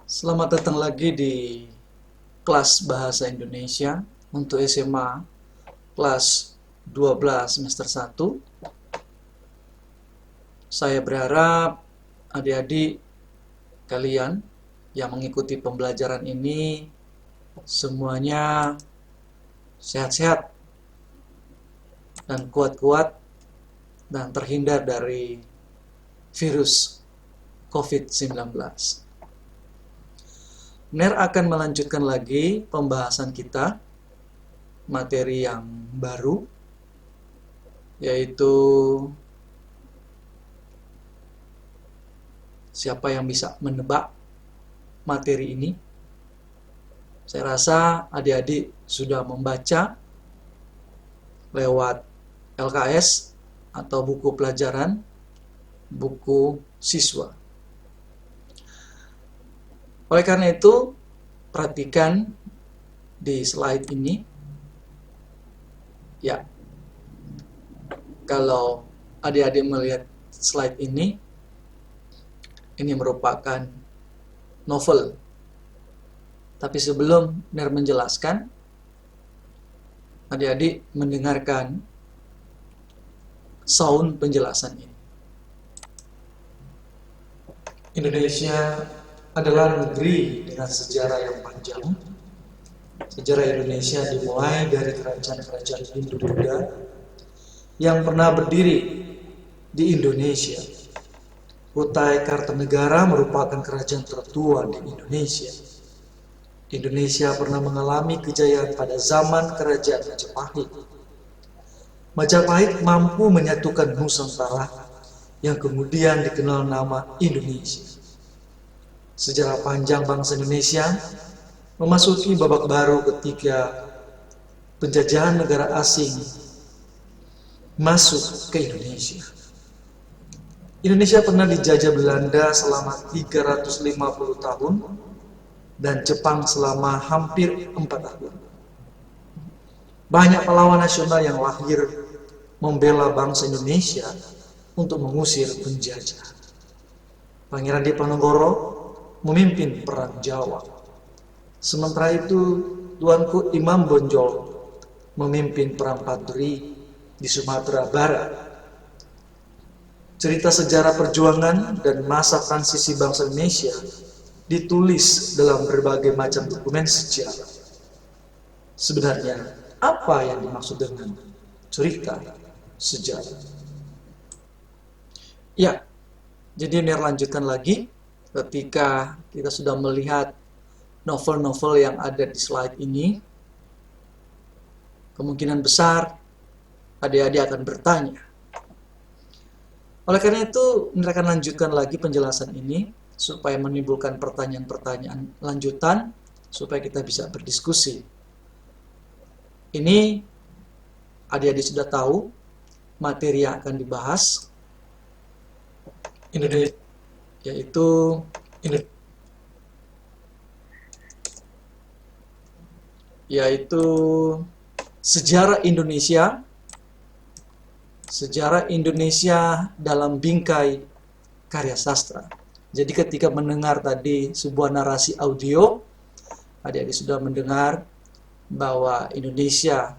Selamat datang lagi di kelas Bahasa Indonesia untuk SMA kelas 12 semester 1. Saya berharap adik-adik kalian yang mengikuti pembelajaran ini semuanya sehat-sehat dan kuat-kuat dan terhindar dari virus COVID-19. NER akan melanjutkan lagi pembahasan kita, materi yang baru, yaitu siapa yang bisa menebak materi ini. Saya rasa adik-adik sudah membaca lewat LKS atau buku pelajaran, buku siswa. Oleh karena itu, perhatikan di slide ini. Ya, kalau adik-adik melihat slide ini merupakan novel. Tapi sebelum NER menjelaskan, adik-adik mendengarkan sound penjelasan ini. Indonesia adalah negeri dengan sejarah yang panjang. Sejarah Indonesia dimulai dari kerajaan-kerajaan Hindu-Buddha yang pernah berdiri di Indonesia. Kutai Kartanegara merupakan kerajaan tertua di Indonesia. Indonesia pernah mengalami kejayaan pada zaman kerajaan Majapahit. Majapahit mampu menyatukan Nusantara yang kemudian dikenal nama Indonesia. Sejarah panjang bangsa Indonesia memasuki babak baru ketika penjajahan negara asing masuk ke Indonesia. Indonesia pernah dijajah Belanda selama 350 tahun dan Jepang selama hampir 4 tahun. Banyak pahlawan nasional yang lahir membela bangsa Indonesia untuk mengusir penjajah. Pangeran Diponegoro memimpin perang Jawa. Sementara itu, Tuanku Imam Bonjol memimpin perang Padri di Sumatera Barat. Cerita sejarah perjuangan dan masa transisi bangsa Indonesia ditulis dalam berbagai macam dokumen sejarah. Sebenarnya, apa yang dimaksud dengan cerita sejarah? Ya, jadi NER lanjutkan lagi. Ketika kita sudah melihat novel-novel yang ada di slide ini, kemungkinan besar adik-adik akan bertanya. Oleh karena itu, mereka akan lanjutkan lagi penjelasan ini supaya menimbulkan pertanyaan-pertanyaan lanjutan supaya kita bisa berdiskusi. Ini adik-adik sudah tahu materi yang akan dibahas, yaitu sejarah Indonesia dalam bingkai karya sastra. Jadi ketika mendengar tadi sebuah narasi audio, adik-adik sudah mendengar bahwa Indonesia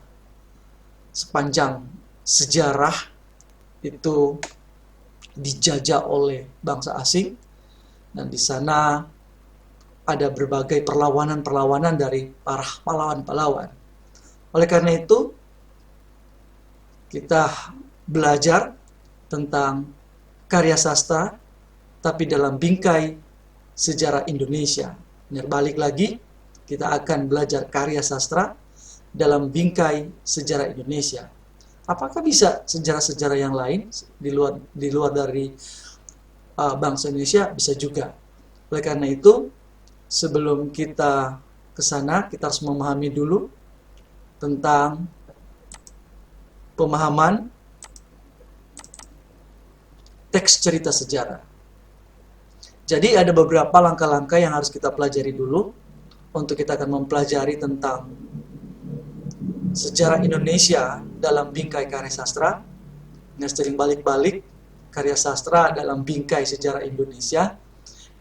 sepanjang sejarah itu dijajah oleh bangsa asing, dan di sana ada berbagai perlawanan-perlawanan dari para pahlawan-pahlawan. Oleh karena itu, kita belajar tentang karya sastra, tapi dalam bingkai sejarah Indonesia. Balik lagi, kita akan belajar karya sastra dalam bingkai sejarah Indonesia. Apakah bisa sejarah-sejarah yang lain di luar dari bangsa Indonesia? Bisa juga. Oleh karena itu, sebelum kita ke sana, kita harus memahami dulu tentang pemahaman teks cerita sejarah. Jadi ada beberapa langkah-langkah yang harus kita pelajari dulu untuk kita akan mempelajari tentang sejarah Indonesia dalam bingkai karya sastra. Yang sering balik-balik karya sastra dalam bingkai sejarah Indonesia.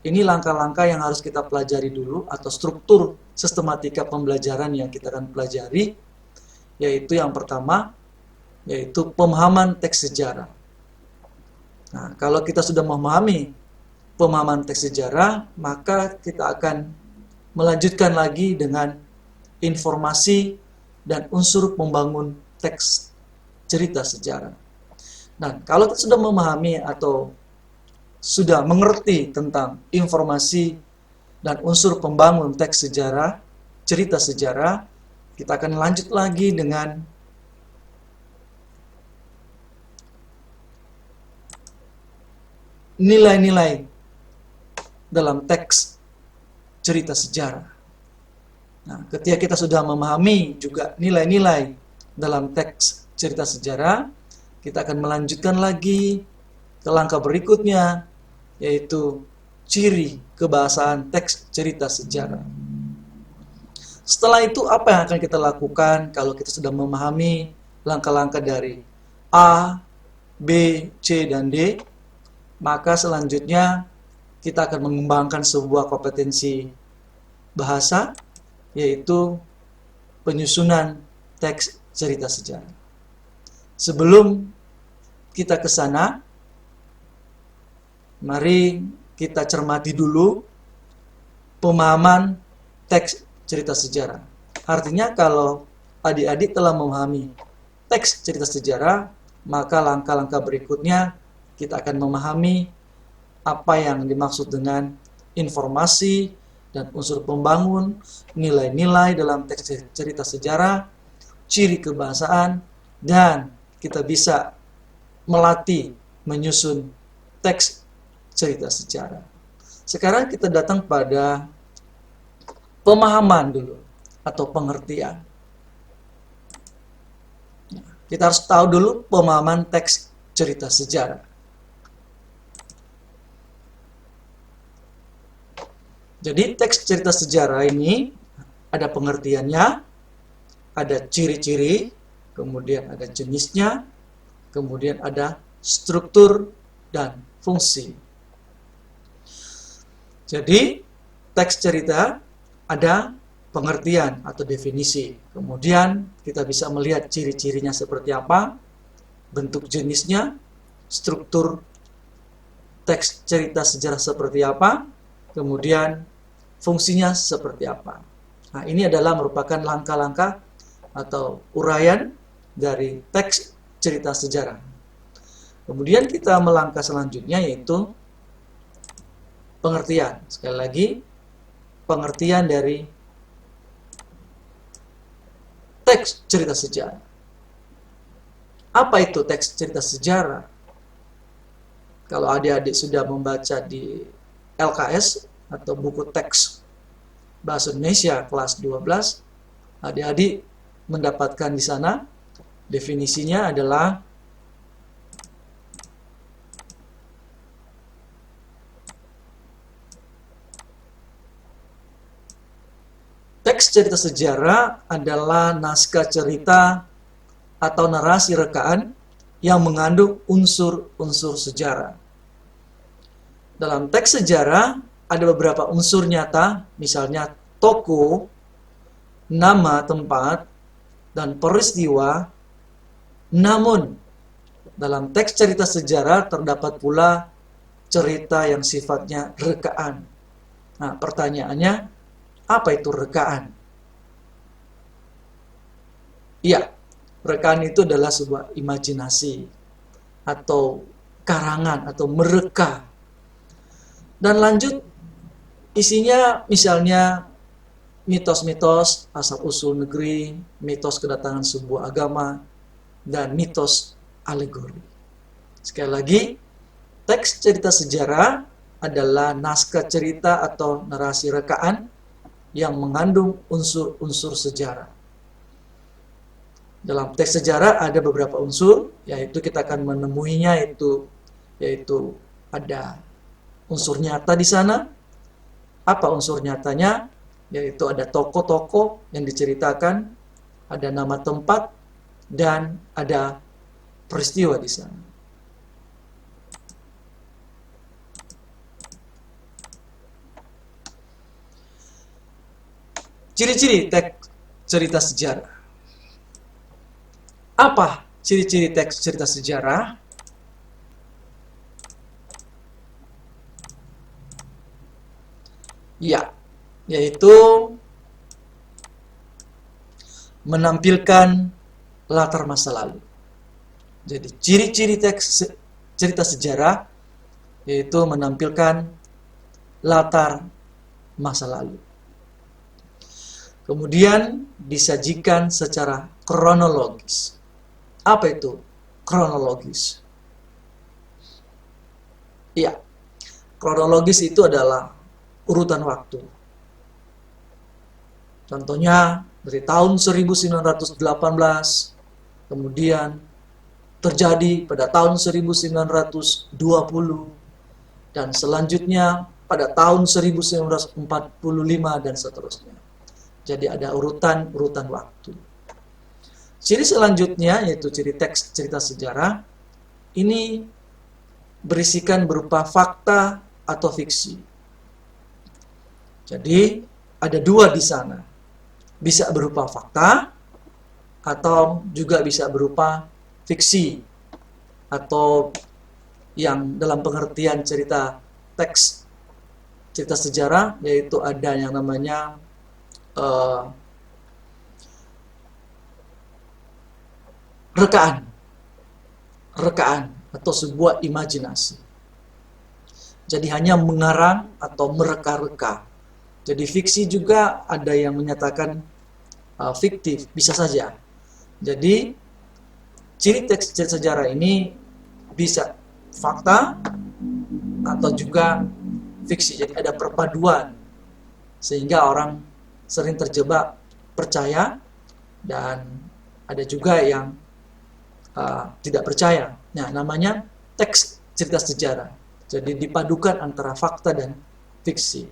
Ini langkah-langkah yang harus kita pelajari dulu, atau struktur sistematika pembelajaran yang kita akan pelajari, yaitu yang pertama, yaitu pemahaman teks sejarah. Nah, kalau kita sudah memahami pemahaman teks sejarah, maka kita akan melanjutkan lagi dengan informasi dan unsur pembangun teks cerita sejarah. Nah, kalau kita sudah memahami atau sudah mengerti tentang informasi dan unsur pembangun teks sejarah, cerita sejarah, kita akan lanjut lagi dengan nilai-nilai dalam teks cerita sejarah. Nah, ketika kita sudah memahami juga nilai-nilai dalam teks cerita sejarah, kita akan melanjutkan lagi ke langkah berikutnya, yaitu ciri kebahasaan teks cerita sejarah. Setelah itu, apa yang akan kita lakukan kalau kita sudah memahami langkah-langkah dari A, B, C, dan D? Maka selanjutnya kita akan mengembangkan sebuah kompetensi bahasa, yaitu penyusunan teks cerita sejarah. Sebelum kita ke sana, mari kita cermati dulu pemahaman teks cerita sejarah. Artinya kalau adik-adik telah memahami teks cerita sejarah, maka langkah-langkah berikutnya kita akan memahami apa yang dimaksud dengan informasi dan unsur pembangun, nilai-nilai dalam teks cerita sejarah, ciri kebahasaan, dan kita bisa melatih menyusun teks cerita sejarah. Sekarang kita datang pada pemahaman dulu atau pengertian. Kita harus tahu dulu pemahaman teks cerita sejarah. Jadi teks cerita sejarah ini ada pengertiannya, ada ciri-ciri, kemudian ada jenisnya, kemudian ada struktur dan fungsi. Jadi teks cerita ada pengertian atau definisi. Kemudian kita bisa melihat ciri-cirinya seperti apa, bentuk jenisnya, struktur teks cerita sejarah seperti apa, kemudian fungsinya seperti apa. Nah, ini adalah merupakan langkah-langkah atau uraian dari teks cerita sejarah. Kemudian kita melangkah selanjutnya, yaitu pengertian. Sekali lagi, pengertian dari teks cerita sejarah. Apa itu teks cerita sejarah? Kalau adik-adik sudah membaca di LKS atau buku teks Bahasa Indonesia kelas 12, adik-adik mendapatkan di sana definisinya adalah teks cerita sejarah adalah naskah cerita atau narasi rekaan yang mengandung unsur-unsur sejarah. Dalam teks sejarah ada beberapa unsur nyata, misalnya tokoh, nama tempat, dan peristiwa. Namun, dalam teks cerita sejarah terdapat pula cerita yang sifatnya rekaan. Nah, pertanyaannya, apa itu rekaan? Iya, rekaan itu adalah sebuah imajinasi atau karangan atau mereka. Dan lanjut, isinya misalnya mitos-mitos asal-usul negeri, mitos kedatangan sebuah agama, dan mitos alegori. Sekali lagi, teks cerita sejarah adalah naskah cerita atau narasi rekaan yang mengandung unsur-unsur sejarah. Dalam teks sejarah ada beberapa unsur, yaitu kita akan menemuinya, yaitu ada unsur nyata di sana. Apa unsur nyatanya? Yaitu ada tokoh-tokoh yang diceritakan, ada nama tempat, dan ada peristiwa di sana. Ciri-ciri teks cerita sejarah. Apa ciri-ciri teks cerita sejarah? Ya, yaitu menampilkan latar masa lalu. Jadi ciri-ciri teks cerita sejarah yaitu menampilkan latar masa lalu. Kemudian disajikan secara kronologis. Apa itu kronologis? Ya, kronologis itu adalah urutan waktu. Contohnya dari tahun 1918, kemudian terjadi pada tahun 1920, dan selanjutnya pada tahun 1945 dan seterusnya. Jadi ada urutan waktu. Ciri selanjutnya yaitu ciri teks cerita sejarah. Ini berisikan berupa fakta atau fiksi. Jadi ada dua di sana. Bisa berupa fakta atau juga bisa berupa fiksi, atau yang dalam pengertian cerita teks cerita sejarah yaitu ada yang namanya rekaan atau sebuah imajinasi. Jadi hanya mengarang atau mereka-reka. Jadi fiksi juga ada yang menyatakan fiktif, bisa saja. Jadi ciri teks cerita sejarah ini bisa fakta atau juga fiksi. Jadi ada perpaduan sehingga orang sering terjebak percaya, dan ada juga yang tidak percaya. Nah, namanya teks cerita sejarah. Jadi dipadukan antara fakta dan fiksi.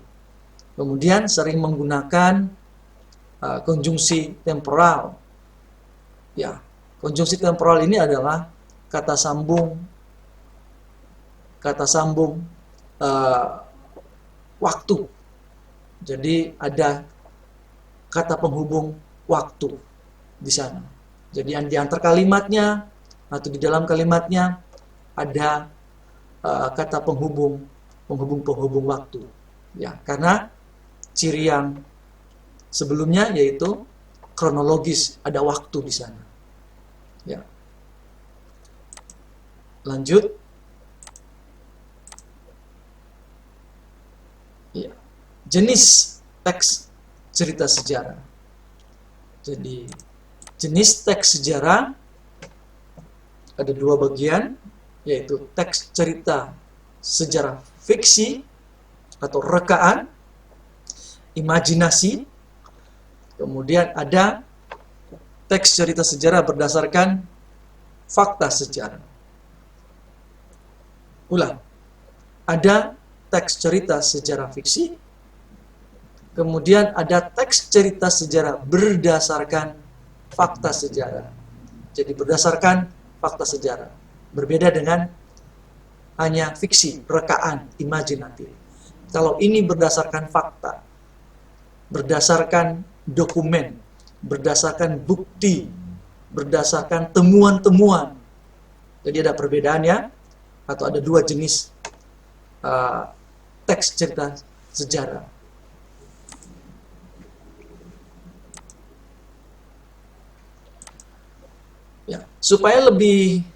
Kemudian sering menggunakan konjungsi temporal. Ya, konjungsi temporal ini adalah kata sambung waktu. Jadi ada kata penghubung waktu di sana. Jadi di antar kalimatnya atau di dalam kalimatnya ada kata penghubung waktu. Ya, karena ciri yang sebelumnya yaitu kronologis, ada waktu di sana. Ya. Lanjut. Ya. Jenis teks cerita sejarah. Jadi jenis teks sejarah ada dua bagian, yaitu teks cerita sejarah fiksi atau rekaan, imajinasi. Kemudian ada teks cerita sejarah berdasarkan fakta sejarah. Ulang. Ada teks cerita sejarah fiksi, kemudian ada teks cerita sejarah berdasarkan fakta sejarah. Jadi berdasarkan fakta sejarah. Berbeda dengan hanya fiksi, rekaan, imajinatif. Kalau ini berdasarkan fakta, berdasarkan dokumen, berdasarkan bukti, berdasarkan temuan-temuan. Jadi ada perbedaannya, atau ada dua jenis teks cerita sejarah. Ya, supaya lebih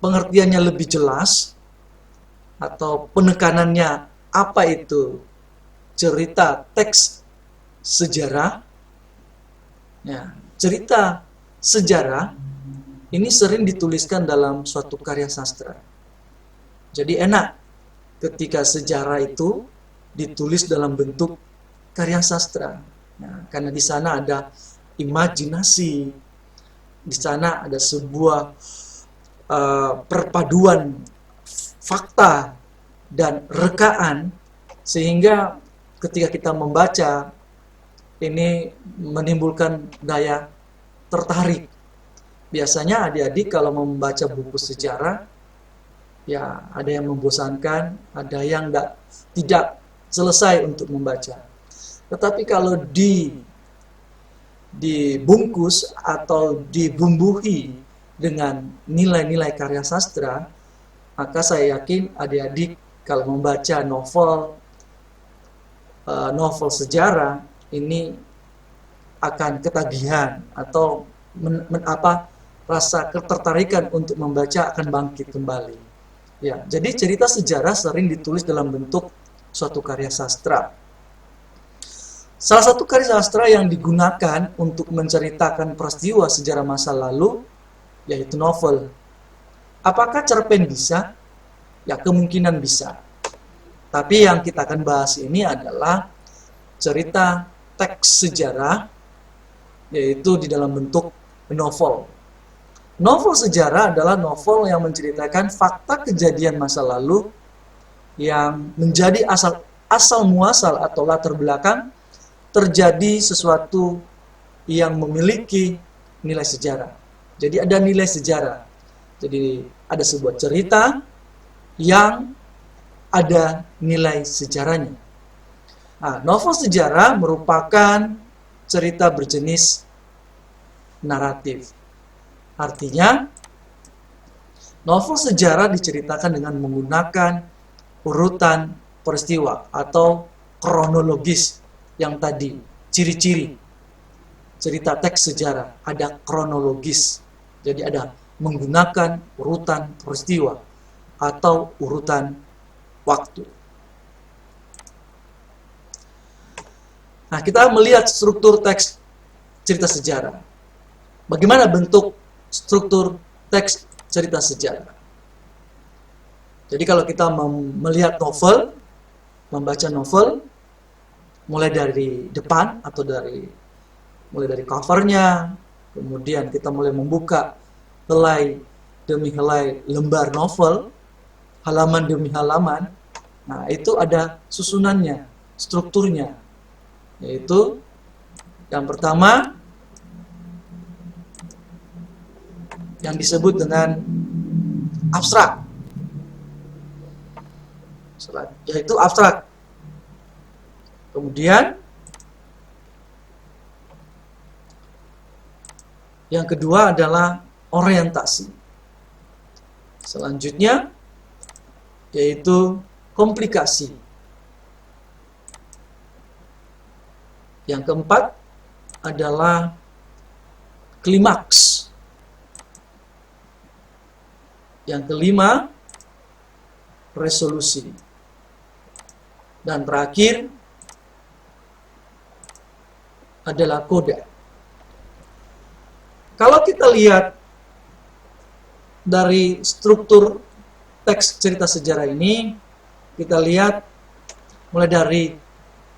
pengertiannya lebih jelas atau penekanannya apa itu cerita teks sejarah. Ya, cerita sejarah ini sering dituliskan dalam suatu karya sastra. Jadi enak ketika sejarah itu ditulis dalam bentuk karya sastra. Nah, karena di sana ada imajinasi, di sana ada sebuah perpaduan fakta dan rekaan, sehingga ketika kita membaca ini menimbulkan daya tertarik. Biasanya adik-adik kalau membaca buku sejarah, ya ada yang membosankan, ada yang tidak selesai untuk membaca. Tetapi kalau dibungkus atau dibumbuhi dengan nilai-nilai karya sastra, maka saya yakin adik-adik kalau membaca novel sejarah ini akan ketagihan atau rasa ketertarikan untuk membaca akan bangkit kembali. Ya, jadi cerita sejarah sering ditulis dalam bentuk suatu karya sastra. Salah satu karya sastra yang digunakan untuk menceritakan peristiwa sejarah masa lalu yaitu novel. Apakah cerpen bisa? Ya, kemungkinan bisa. Tapi yang kita akan bahas ini adalah cerita teks sejarah, yaitu di dalam bentuk novel. Novel sejarah adalah novel yang menceritakan fakta kejadian masa lalu yang menjadi asal muasal atau latar belakang terjadi sesuatu yang memiliki nilai sejarah. Jadi ada nilai sejarah. Jadi ada sebuah cerita yang ada nilai sejarahnya. Nah, novel sejarah merupakan cerita berjenis naratif. Artinya, novel sejarah diceritakan dengan menggunakan urutan peristiwa atau kronologis yang tadi, ciri-ciri cerita teks sejarah, ada kronologis. Jadi ada menggunakan urutan peristiwa atau urutan waktu. Nah, kita melihat struktur teks cerita sejarah. Bagaimana bentuk struktur teks cerita sejarah? Jadi kalau kita melihat novel, membaca novel, mulai dari depan atau mulai dari covernya, kemudian kita mulai membuka helai demi helai lembar novel, halaman demi halaman. Nah, itu ada susunannya, strukturnya. Yaitu yang pertama yang disebut dengan abstrak. Yaitu abstrak. Kemudian yang kedua adalah orientasi. Selanjutnya yaitu komplikasi. Yang keempat adalah klimaks. Yang kelima, resolusi. Dan terakhir adalah kode. Kalau kita lihat dari struktur teks cerita sejarah ini, kita lihat mulai dari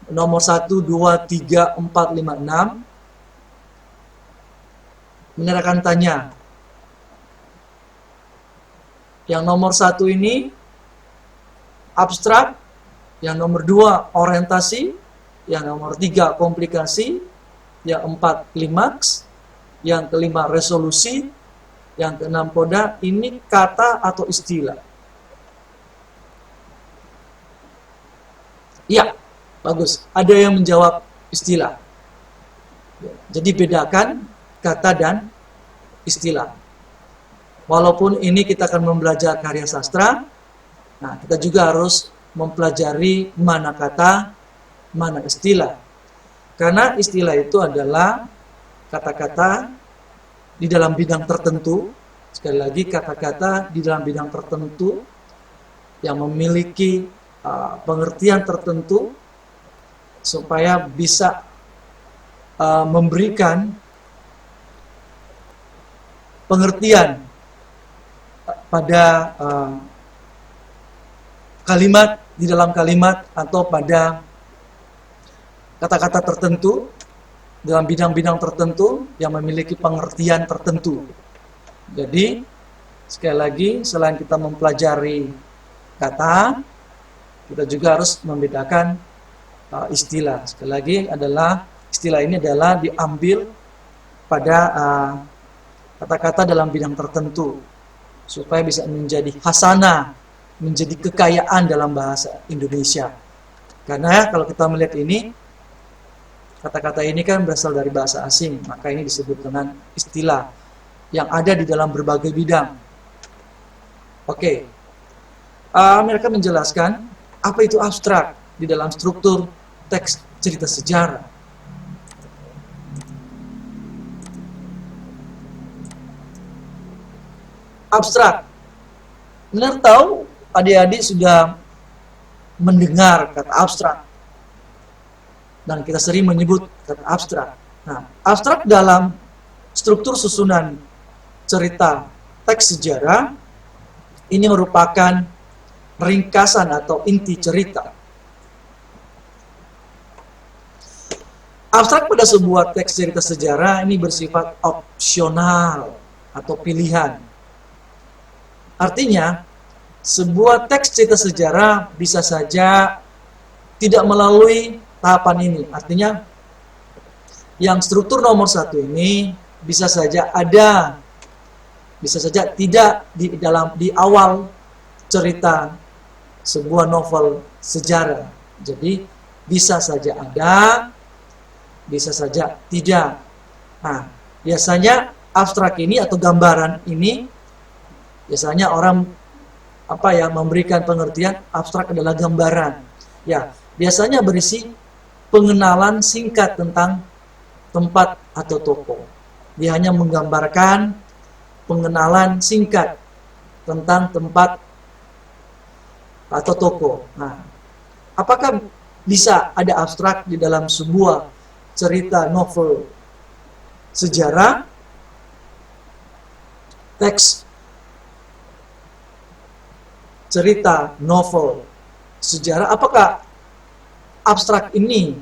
nomor 1, 2, 3, 4, 5, 6 menyerahkan tanya. Yang nomor 1 ini abstrak, yang nomor 2 orientasi, yang nomor 3 komplikasi, yang 4 klimaks, yang kelima resolusi, yang keenam koda. Ini kata atau istilah. Ya, bagus. Ada yang menjawab istilah. Jadi bedakan kata dan istilah. Walaupun ini kita akan membelajar karya sastra, nah kita juga harus mempelajari mana kata, mana istilah. Karena istilah itu adalah kata-kata di dalam bidang tertentu. Sekali lagi, kata-kata di dalam bidang tertentu yang memiliki pengertian tertentu supaya bisa memberikan pengertian pada kalimat, di dalam kalimat atau pada kata-kata tertentu dalam bidang-bidang tertentu yang memiliki pengertian tertentu. Jadi sekali lagi, selain kita mempelajari kata, kita juga harus membedakan istilah. Sekali lagi, istilah ini adalah diambil pada kata-kata dalam bidang tertentu supaya bisa menjadi hasanah, menjadi kekayaan dalam bahasa Indonesia. Karena kalau kita melihat ini, Kata-kata ini kan berasal dari bahasa asing, maka ini disebut dengan istilah yang ada di dalam berbagai bidang. Oke, mereka menjelaskan apa itu abstrak di dalam struktur teks cerita sejarah. Abstrak, benar tahu adik-adik sudah mendengar kata abstrak, dan kita sering menyebut kata abstrak. Nah, abstrak dalam struktur susunan cerita teks sejarah ini merupakan ringkasan atau inti cerita. Abstrak pada sebuah teks cerita sejarah ini bersifat opsional atau pilihan. Artinya, sebuah teks cerita sejarah bisa saja tidak melalui tahapan ini. Artinya, yang struktur nomor 1 ini bisa saja ada, bisa saja tidak di awal cerita sebuah novel sejarah. Jadi, bisa saja ada, bisa saja tidak. Nah, biasanya abstrak ini atau gambaran ini biasanya orang memberikan pengertian abstrak adalah gambaran. Ya, biasanya berisi pengenalan singkat tentang tempat atau tokoh. Dia hanya menggambarkan pengenalan singkat tentang tempat atau tokoh. Nah, apakah bisa ada abstrak di dalam sebuah cerita novel sejarah? Teks cerita novel sejarah, apakah abstrak ini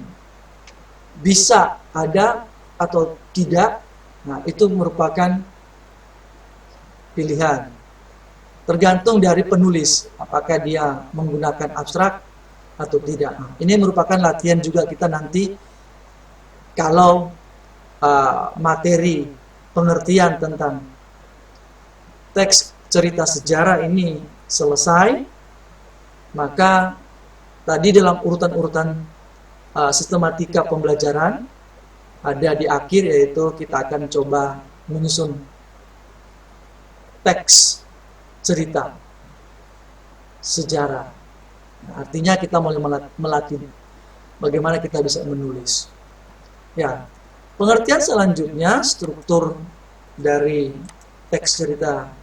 bisa ada atau tidak? Nah, itu merupakan pilihan. Tergantung dari penulis, apakah dia menggunakan abstrak atau tidak. Nah, ini merupakan latihan juga kita nanti kalau materi pengertian tentang teks cerita sejarah ini selesai, maka tadi dalam urutan-urutan sistematika pembelajaran ada di akhir, yaitu kita akan coba menyusun teks cerita sejarah. Nah, artinya kita mulai melatih bagaimana kita bisa menulis. Ya, pengertian selanjutnya struktur dari teks cerita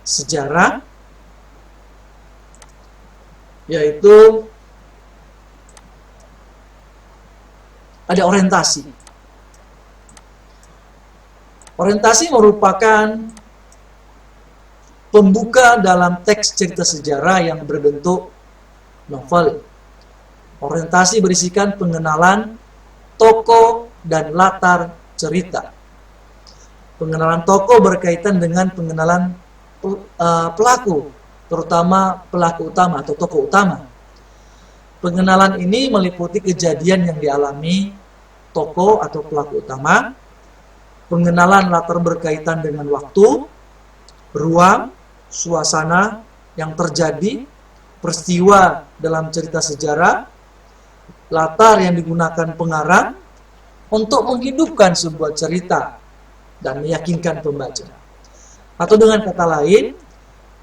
sejarah, yaitu ada orientasi. Orientasi merupakan pembuka dalam teks cerita sejarah yang berbentuk novel. Orientasi berisikan pengenalan tokoh dan latar cerita. Pengenalan tokoh berkaitan dengan pengenalan pelaku, terutama pelaku utama atau tokoh utama. Pengenalan ini meliputi kejadian yang dialami tokoh atau pelaku utama, pengenalan latar berkaitan dengan waktu, ruang, suasana yang terjadi, peristiwa dalam cerita sejarah, latar yang digunakan pengarang untuk menghidupkan sebuah cerita dan meyakinkan pembaca. Atau dengan kata lain,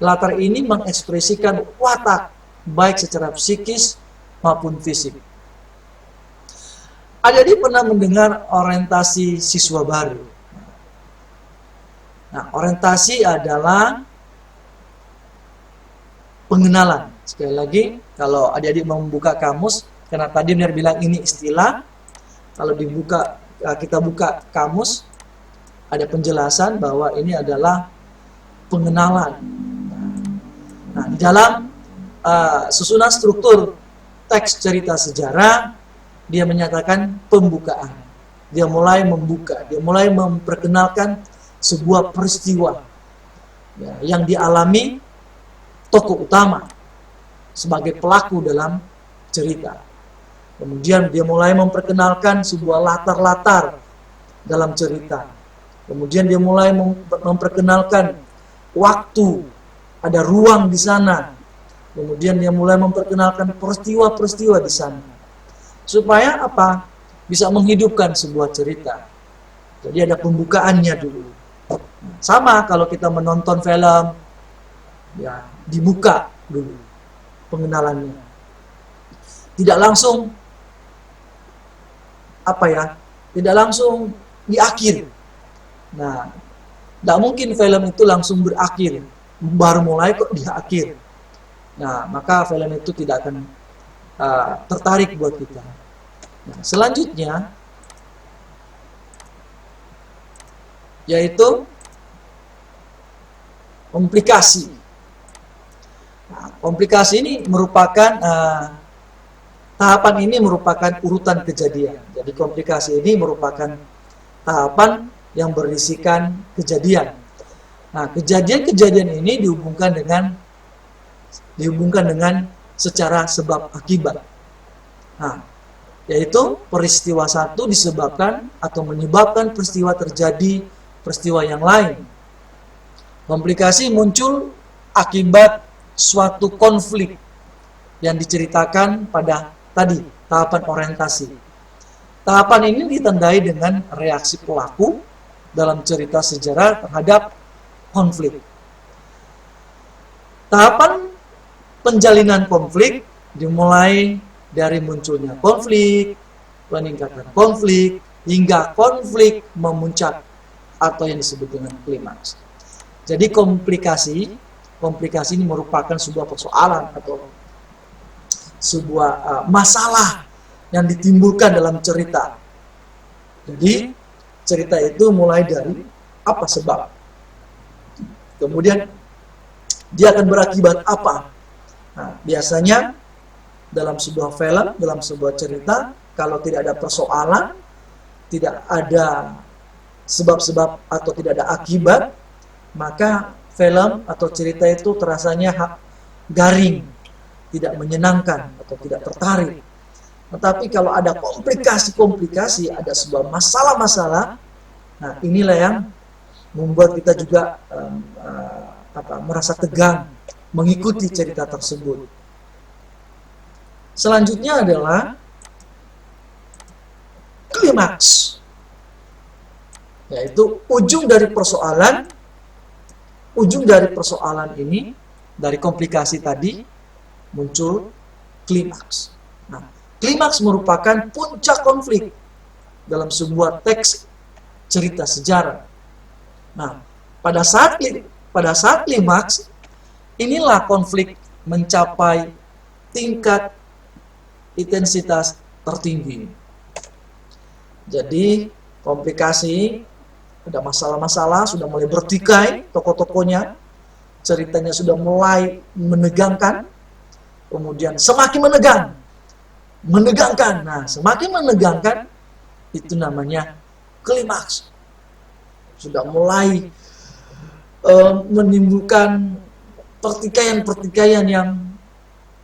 latar ini mengekspresikan watak baik secara psikis maupun fisik. Adik-adik pernah mendengar orientasi siswa baru? Nah, orientasi adalah pengenalan. Sekali lagi, kalau adik-adik membuka kamus, karena tadi Mir bilang ini istilah, kalau kita buka kamus, ada penjelasan bahwa ini adalah pengenalan. Nah, di dalam susunan struktur teks cerita sejarah, dia menyatakan pembukaan. Dia mulai membuka, dia mulai memperkenalkan sebuah peristiwa yang dialami tokoh utama sebagai pelaku dalam cerita. Kemudian dia mulai memperkenalkan sebuah latar-latar dalam cerita. Kemudian dia mulai memperkenalkan waktu, ada ruang di sana. Kemudian dia mulai memperkenalkan peristiwa-peristiwa di sana. supaya apa? Bisa menghidupkan sebuah cerita. Jadi ada pembukaannya dulu. Sama kalau kita menonton film, ya dibuka dulu pengenalannya. Tidak langsung apa ya? Tidak langsung di akhir. Nah, tidak mungkin film itu langsung berakhir, baru mulai kok di akhir. Nah, maka film itu tidak akan tertarik buat kita. Nah, selanjutnya yaitu komplikasi. Nah, komplikasi ini merupakan tahapan ini merupakan urutan kejadian. Jadi komplikasi ini merupakan tahapan yang berisikan kejadian. Nah, kejadian-kejadian ini dihubungkan dengan secara sebab akibat. Nah, yaitu peristiwa satu disebabkan atau menyebabkan peristiwa terjadi peristiwa yang lain. Komplikasi muncul akibat suatu konflik yang diceritakan pada tadi, tahapan orientasi. Tahapan ini ditandai dengan reaksi pelaku dalam cerita sejarah terhadap konflik. Tahapan penjalinan konflik dimulai dari munculnya konflik, peningkatan konflik, hingga konflik memuncak atau yang disebut dengan klimaks. Jadi komplikasi ini merupakan sebuah persoalan atau sebuah masalah yang ditimbulkan dalam cerita. Jadi cerita itu mulai dari apa sebab, kemudian dia akan berakibat apa. Nah, biasanya dalam sebuah film, dalam sebuah cerita, kalau tidak ada persoalan, tidak ada sebab-sebab atau tidak ada akibat, maka film atau cerita itu terasanya garing, tidak menyenangkan atau tidak tertarik. Tetapi kalau ada komplikasi-komplikasi, ada sebuah masalah-masalah, nah inilah yang membuat kita juga merasa tegang mengikuti cerita tersebut. Selanjutnya adalah klimaks, yaitu ujung dari persoalan ini, dari komplikasi tadi muncul klimaks. Nah, klimaks merupakan puncak konflik dalam sebuah teks cerita sejarah. Nah, pada saat klimaks, inilah konflik mencapai tingkat intensitas tertinggi. Jadi, komplikasi, ada masalah-masalah, sudah mulai bertikai, tokoh-tokohnya, ceritanya sudah mulai menegangkan, kemudian semakin menegangkan. Nah, semakin menegangkan, itu namanya klimaks. Sudah mulai menimbulkan pertikaian-pertikaian yang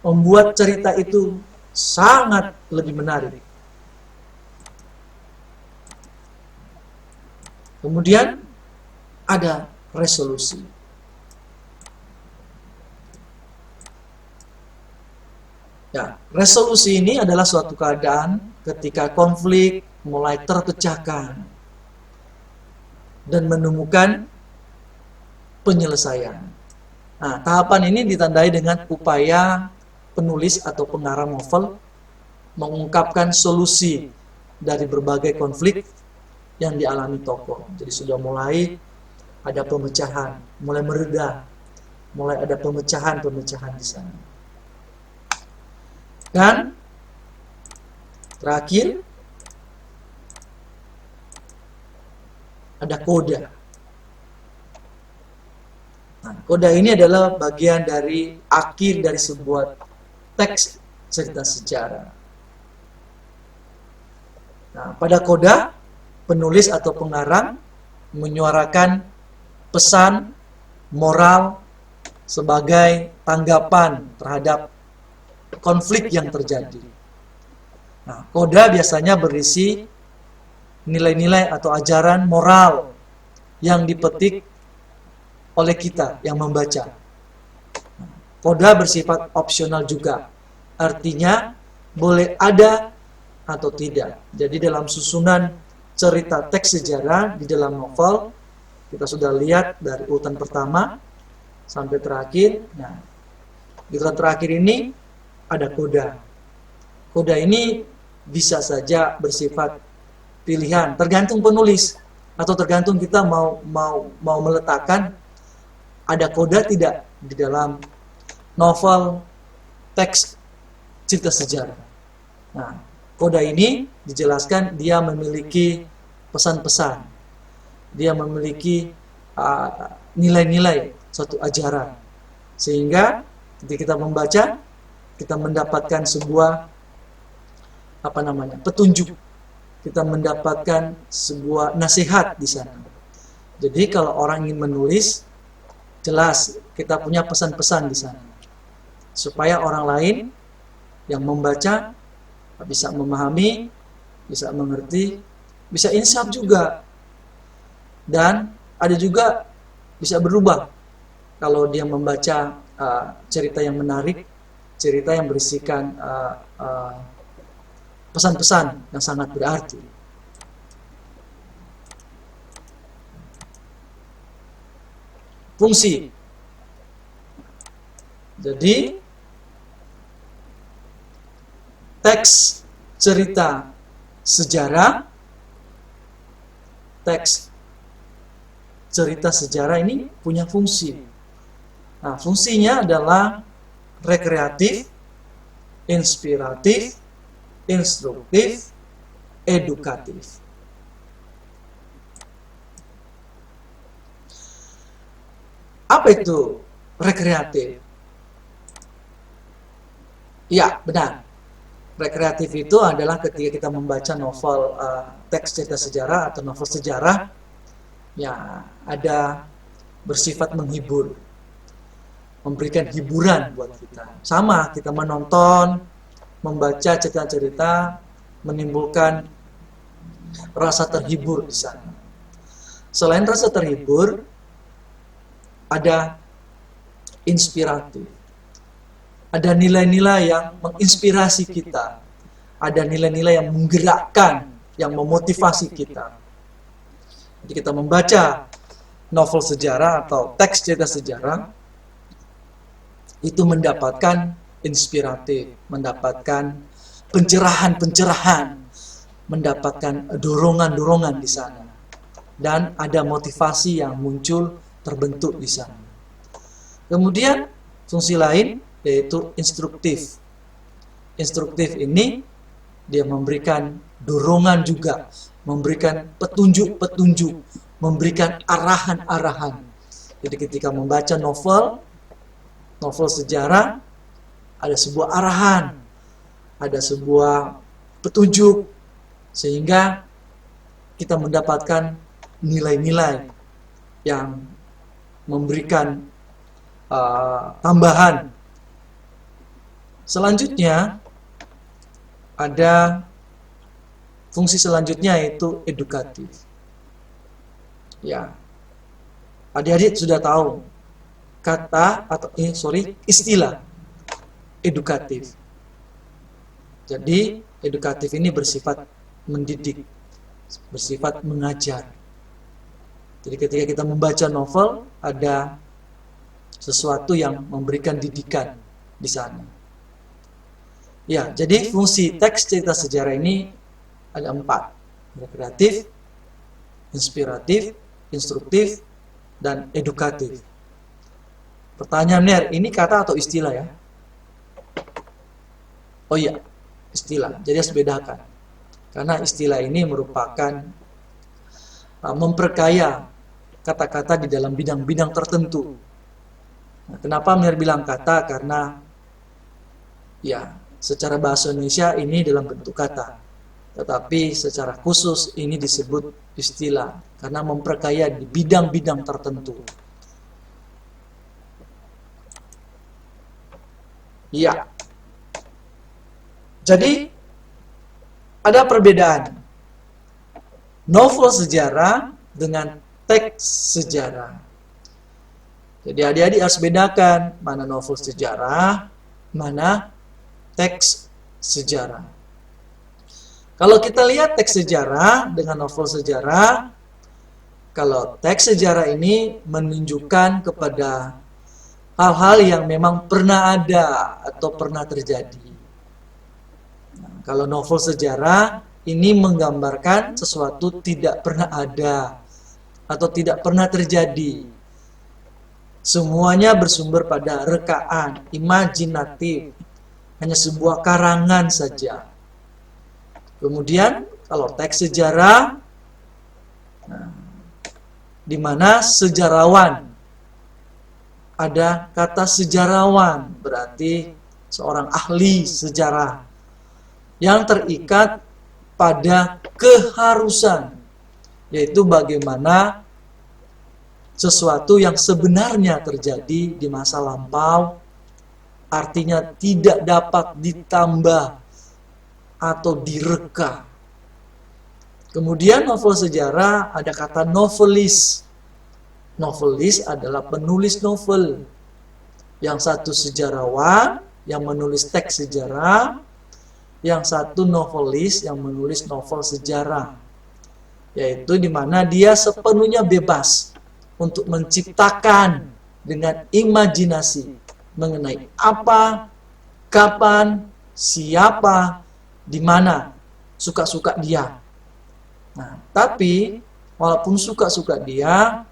membuat cerita itu sangat lebih menarik. Kemudian ada resolusi. Ya, resolusi ini adalah suatu keadaan ketika konflik mulai terpecahkan dan menemukan penyelesaian. Nah, tahapan ini ditandai dengan upaya penulis atau pengarang novel mengungkapkan solusi dari berbagai konflik yang dialami tokoh. Jadi sudah mulai ada pemecahan, mulai mereda, mulai ada pemecahan di sana. Dan terakhir ada koda. Nah, koda ini adalah bagian dari akhir dari sebuah teks cerita sejarah. Nah, pada koda, penulis atau pengarang menyuarakan pesan moral sebagai tanggapan terhadap konflik yang terjadi. Nah, koda biasanya berisi nilai-nilai atau ajaran moral yang dipetik oleh kita yang membaca. Koda bersifat opsional juga. Artinya boleh ada atau tidak. Jadi dalam susunan cerita teks sejarah di dalam novel, kita sudah lihat dari urutan pertama sampai terakhir. Nah, di urutan terakhir ini ada koda. Koda ini bisa saja bersifat pilihan, tergantung penulis atau tergantung kita mau meletakkan ada koda tidak di dalam novel teks cerita sejarah. Nah, koda ini dijelaskan dia memiliki pesan-pesan, dia memiliki nilai-nilai suatu ajaran, sehingga ketika kita membaca kita mendapatkan sebuah petunjuk, kita mendapatkan sebuah nasihat di sana. Jadi kalau orang ingin menulis, jelas kita punya pesan-pesan di sana, supaya orang lain yang membaca bisa memahami, bisa mengerti, bisa insaf juga, dan ada juga bisa berubah kalau dia membaca cerita yang menarik, cerita yang berisikan pesan-pesan yang sangat berarti. Fungsi. Jadi teks cerita sejarah, teks cerita sejarah ini punya fungsi. Nah, fungsinya adalah rekreatif, inspiratif, instruktif, edukatif. Apa itu rekreatif? Ya, benar. Rekreatif itu adalah ketika kita membaca novel teks cerita sejarah atau novel sejarah, ya ada bersifat menghibur, memberikan hiburan buat kita. Sama, kita menonton, membaca cerita-cerita, menimbulkan rasa terhibur di sana. Selain rasa terhibur, ada inspiratif. Ada nilai-nilai yang menginspirasi kita. Ada nilai-nilai yang menggerakkan, yang memotivasi kita. Jadi kita membaca novel sejarah atau teks cerita sejarah, itu mendapatkan inspiratif, mendapatkan pencerahan-pencerahan, mendapatkan dorongan-dorongan di sana. Dan ada motivasi yang muncul, terbentuk di sana. Kemudian fungsi lain yaitu instruktif. Instruktif ini dia memberikan dorongan juga, memberikan petunjuk-petunjuk, memberikan arahan-arahan. Jadi ketika membaca novel sejarah, ada sebuah arahan, ada sebuah petunjuk, sehingga kita mendapatkan nilai-nilai yang memberikan tambahan. Selanjutnya ada fungsi selanjutnya yaitu edukatif. Ya, adik-adik sudah tahu kata atau istilah edukatif. Jadi edukatif ini bersifat mendidik, bersifat mengajar. Jadi ketika kita membaca novel, ada sesuatu yang memberikan didikan di sana. Ya, jadi fungsi teks cerita sejarah ini ada 4. Rekreatif, inspiratif, instruktif, dan edukatif. Pertanyaannya, ini kata atau istilah ya? Oh iya, istilah. Jadi harus bedakan. Karena istilah ini merupakan memperkaya kata-kata di dalam bidang-bidang tertentu. Nah, kenapa Mir bilang kata? Karena ya, secara bahasa Indonesia ini dalam bentuk kata. Tetapi secara khusus ini disebut istilah karena memperkaya di bidang-bidang tertentu. Ya. Jadi ada perbedaan novel sejarah dengan teks sejarah. Jadi adik-adik harus bedakan mana novel sejarah, mana teks sejarah. Kalau kita lihat teks sejarah dengan novel sejarah, kalau teks sejarah ini menunjukkan kepada hal-hal yang memang pernah ada atau pernah terjadi. Nah, kalau novel sejarah ini menggambarkan sesuatu tidak pernah ada atau tidak pernah terjadi. Semuanya bersumber pada rekaan, imajinatif, hanya sebuah karangan saja. Kemudian kalau teks sejarah, di mana sejarawan, ada kata sejarawan, berarti seorang ahli sejarah yang terikat pada keharusan, yaitu bagaimana sesuatu yang sebenarnya terjadi di masa lampau, artinya tidak dapat ditambah atau direka. Kemudian novel sejarah ada kata novelis. Novelis adalah penulis novel. Yang satu sejarawan yang menulis teks sejarah, yang satu novelis yang menulis novel sejarah. Yaitu di mana dia sepenuhnya bebas untuk menciptakan dengan imajinasi mengenai apa, kapan, siapa, di mana suka-suka dia. Nah, tapi walaupun suka-suka dia,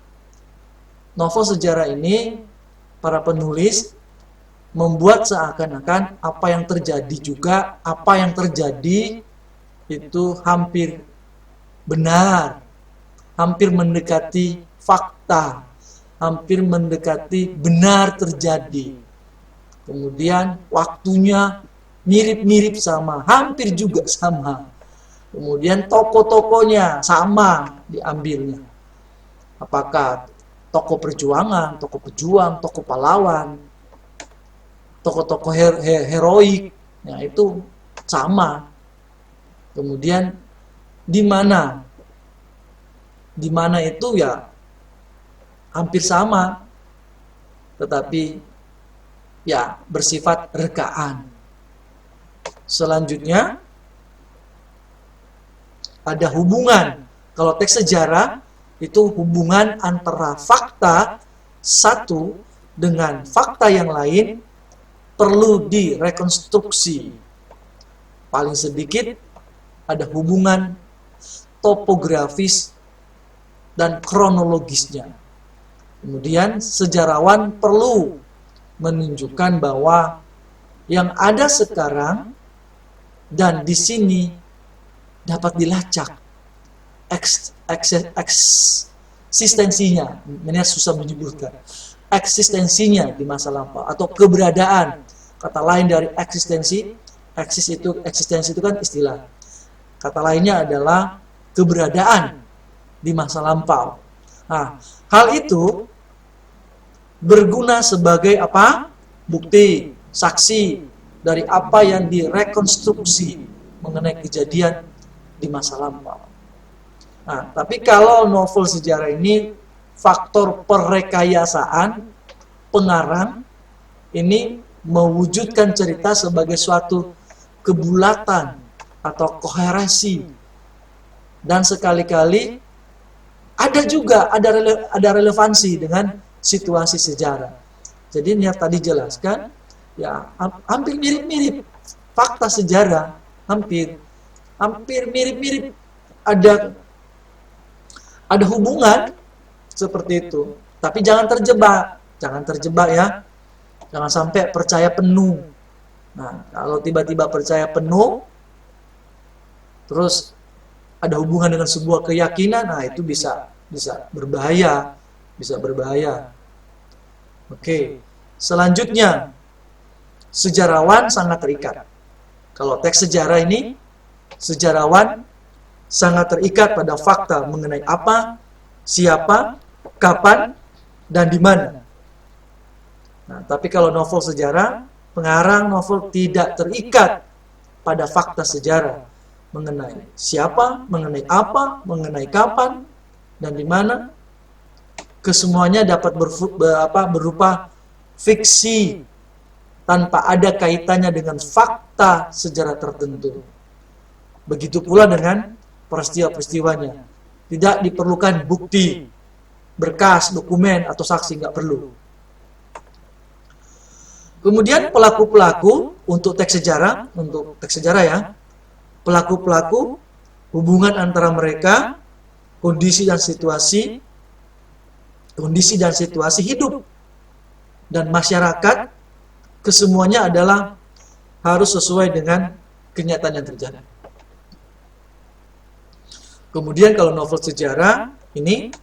novel sejarah ini para penulis membuat seakan-akan apa yang terjadi juga, apa yang terjadi itu hampir benar, hampir mendekati fakta, hampir mendekati benar terjadi. Kemudian waktunya mirip-mirip sama, hampir juga sama. Kemudian tokoh-tokohnya sama diambilnya. Apakah tokoh perjuangan, tokoh pejuang, tokoh pahlawan, tokoh-tokoh heroik, ya itu sama. Kemudian di mana? Di mana itu ya hampir sama, tetapi ya bersifat rekaan. Selanjutnya ada hubungan. Kalau teks sejarah itu hubungan antara fakta satu dengan fakta yang lain perlu direkonstruksi. Paling sedikit ada hubungan topografis dan kronologisnya. Kemudian sejarawan perlu menunjukkan bahwa yang ada sekarang dan di sini dapat dilacak eksistensinya, ini susah menyebutkan, eksistensinya di masa lampau atau keberadaan. Kata lain dari eksistensi, eksistensi itu kan istilah. Kata lainnya adalah keberadaan di masa lampau. Nah, hal itu berguna sebagai apa? Bukti, saksi dari apa yang direkonstruksi mengenai kejadian di masa lampau. Nah, tapi kalau novel sejarah ini faktor perekayasaan, pengarang ini mewujudkan cerita sebagai suatu kebulatan atau koherensi, dan sekali-kali ada relevansi dengan situasi sejarah. Jadi ini yang tadi jelaskan ya hampir mirip-mirip fakta sejarah, hampir mirip-mirip, ada hubungan seperti itu. Tapi jangan terjebak ya. Jangan sampai percaya penuh. Nah, kalau tiba-tiba percaya penuh terus ada hubungan dengan sebuah keyakinan, nah itu bisa berbahaya, Oke. Selanjutnya, sejarawan sangat terikat. Kalau teks sejarah ini, sejarawan sangat terikat pada fakta mengenai apa, siapa, kapan, dan di mana. Nah, tapi kalau novel sejarah, pengarang novel tidak terikat pada fakta sejarah mengenai siapa, mengenai apa, mengenai kapan, dan di mana. Kesemuanya dapat berupa fiksi tanpa ada kaitannya dengan fakta sejarah tertentu. Begitu pula dengan peristiwa-peristiwanya. Tidak diperlukan bukti, berkas, dokumen, atau saksi, nggak perlu. Kemudian pelaku-pelaku untuk teks sejarah ya, pelaku-pelaku, hubungan antara mereka, kondisi dan situasi hidup dan masyarakat, kesemuanya adalah harus sesuai dengan kenyataan yang terjadi. Kemudian kalau novel sejarah ini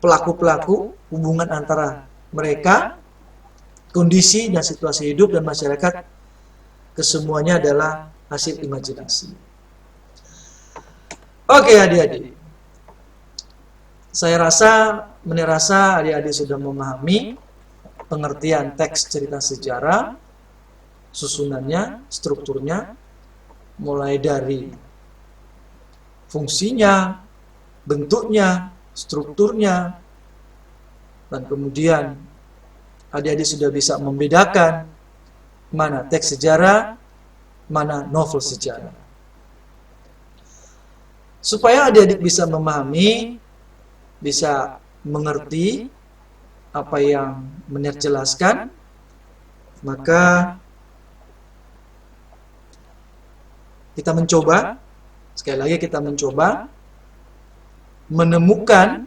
pelaku-pelaku, hubungan antara mereka, kondisi dan situasi hidup dan masyarakat, kesemuanya adalah hasil imajinasi. Oke adik-adik, saya rasa adik-adik sudah memahami pengertian teks cerita sejarah, susunannya, strukturnya, mulai dari fungsinya, bentuknya, strukturnya, dan kemudian adik-adik sudah bisa membedakan mana teks sejarah, mana novel sejarah. Supaya adik-adik bisa memahami, bisa mengerti apa yang Mener jelaskan, maka kita mencoba, sekali lagi kita mencoba menemukan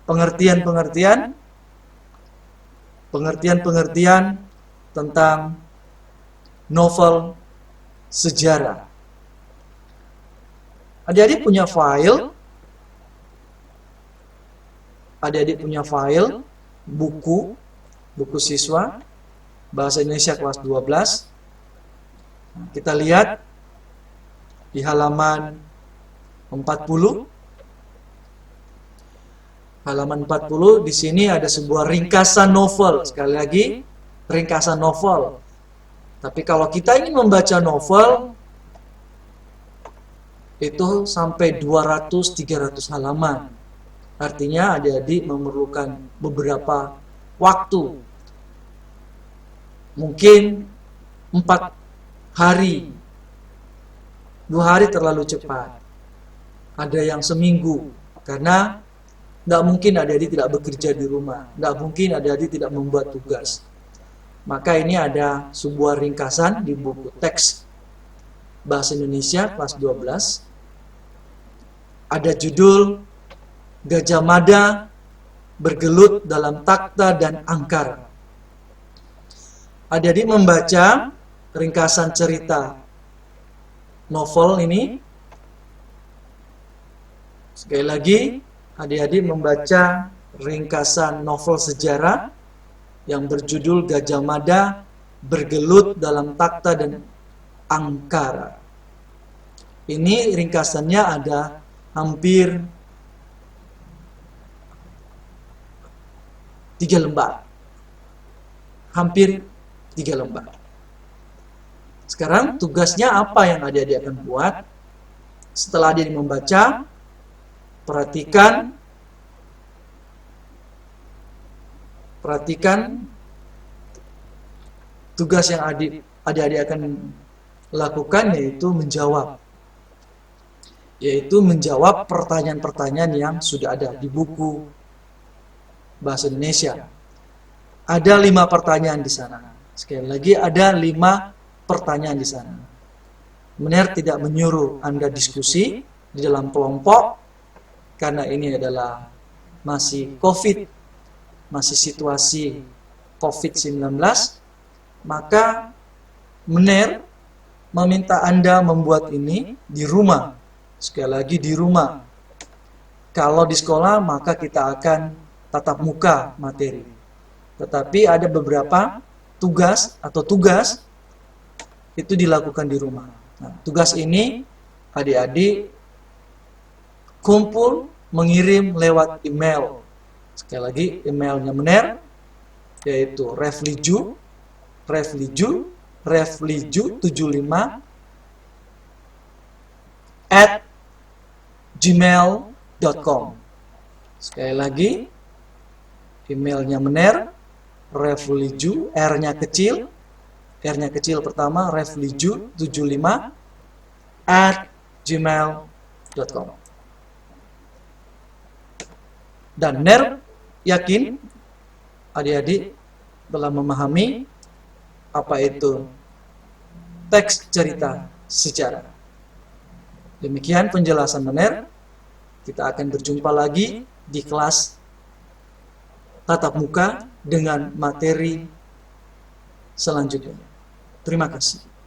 pengertian-pengertian tentang novel sejarah. Adik-adik punya file, buku siswa, Bahasa Indonesia kelas 12. Kita lihat di halaman 40. Halaman 40, di sini ada sebuah ringkasan novel. Sekali lagi, ringkasan novel. Tapi kalau kita ingin membaca novel, itu sampai 200-300 halaman. Artinya adik-adik memerlukan beberapa waktu. Mungkin 4 hari. 2 hari terlalu cepat. Ada yang seminggu. Karena tidak mungkin adik-adik tidak bekerja di rumah. Tidak mungkin adik-adik tidak membuat tugas. Maka ini ada sebuah ringkasan di buku teks Bahasa Indonesia kelas 12. Ada judul Gajah Mada Bergelut dalam Takta dan Angkara. Adik-adik membaca ringkasan cerita novel ini. Sekali lagi, adik-adik membaca ringkasan novel sejarah yang berjudul Gajah Mada Bergelut dalam Takta dan Angkara. Ini ringkasannya ada hampir 3 lembar. Hampir 3 lembar. Sekarang tugasnya apa yang adik-adik akan buat? Setelah adik membaca, perhatikan tugas yang adik-adik akan lakukan, yaitu menjawab pertanyaan-pertanyaan yang sudah ada di buku Bahasa Indonesia. Ada 5 pertanyaan di sana. Sekali lagi, ada 5 pertanyaan di sana. Mener tidak menyuruh Anda diskusi di dalam kelompok, karena ini adalah masih COVID, masih situasi COVID-19, maka Mener meminta Anda membuat ini di rumah. Sekali lagi, di rumah. Kalau di sekolah, maka kita akan tatap muka materi. Tetapi ada beberapa tugas itu dilakukan di rumah. Nah, tugas ini adik-adik kumpul mengirim lewat email. Sekali lagi, emailnya Mener, yaitu refliju75@gmail.com. Sekali lagi, emailnya Mener, refliju, R-nya kecil pertama, refliju75 gmail.com. Dan NER yakin adik-adik telah memahami apa itu teks cerita sejarah. Demikian penjelasan NER. Kita akan berjumpa lagi di kelas tatap muka dengan materi selanjutnya. Terima kasih.